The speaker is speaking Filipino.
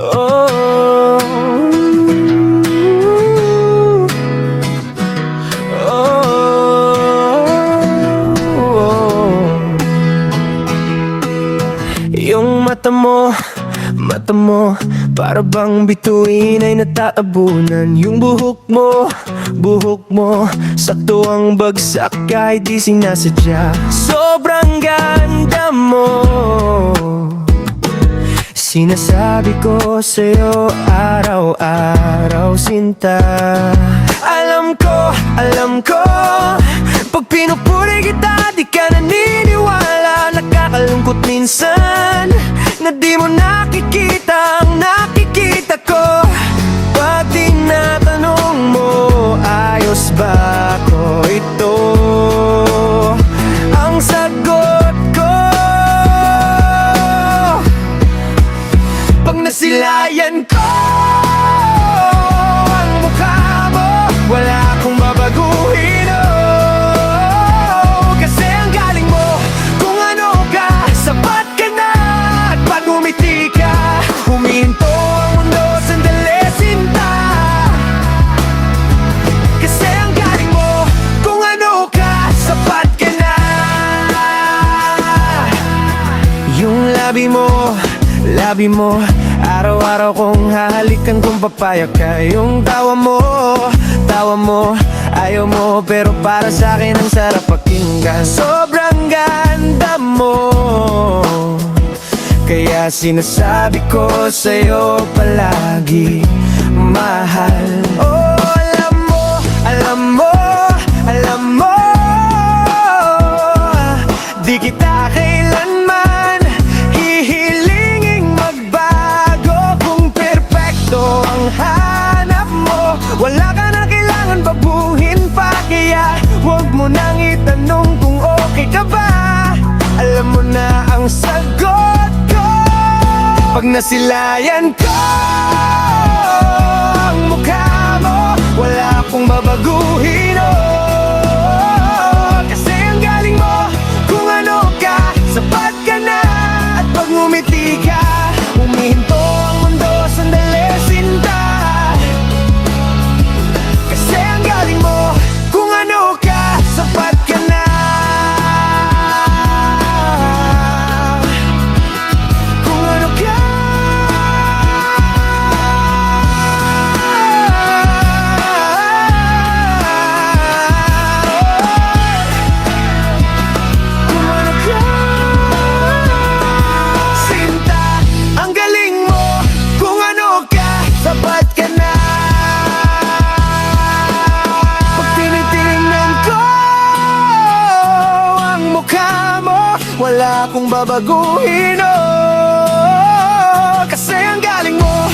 Oh, yung mata mo, para bang bituin ay nataabunan. Yung buhok mo, sakto ang bagsak kahit di sinasadya. Sobrang ganda mo, sinasabi ko sa'yo araw-araw, sinta. Alam ko, pag pinupuri kita di ka naniniwala. Nakakalungkot minsan na di mo nakikita ang nakikita ko. Pag tinatanong mo, ayos ba ako? Ito ang sagot ko. Pag nasilayan ko ang mukha mo, wala akong babaguhin, oh. Kasi ang galing mo, kung ano ka, sapat ka na. At pag umiti ka, huminto ang mundo, sandali, sinta. Kasi ang galing mo, kung ano ka, sapat ka na. Yung labi mo, araw-araw kong hahalikan kung papayag ka. Yung tawa mo, ayaw mo, pero para sa'kin ang sarap pakinggan. Sobrang ganda mo, kaya sinasabi ko sa'yo palagi, mahal. Oh, alam mo, di kita kailanman hihilinging magbago. Kung perpekto ang hanap mo, wala ka na kailangan baguhin pa. Kaya huwag mo nang itanong kung okay ka ba. Alam mo na ang sagot ko. Pag nasilayan ko ang mukha mo, wala akong babaguhin, oh. Kasi ang galing mo, kung ano ka, sapat ka na. At pag ngumiti ka, humihinto ang mundo, sandali, sinta. Kasi ang galing mo, kung ano ka, sapat ka na. Kung ano ka, kung ano ka, sinta. Ang galing mo, kung ano ka, sapat ka na. Pag tinitingnan ko ang mukha mo, wala akong babaguhin, oh. Kasi ang galing mo,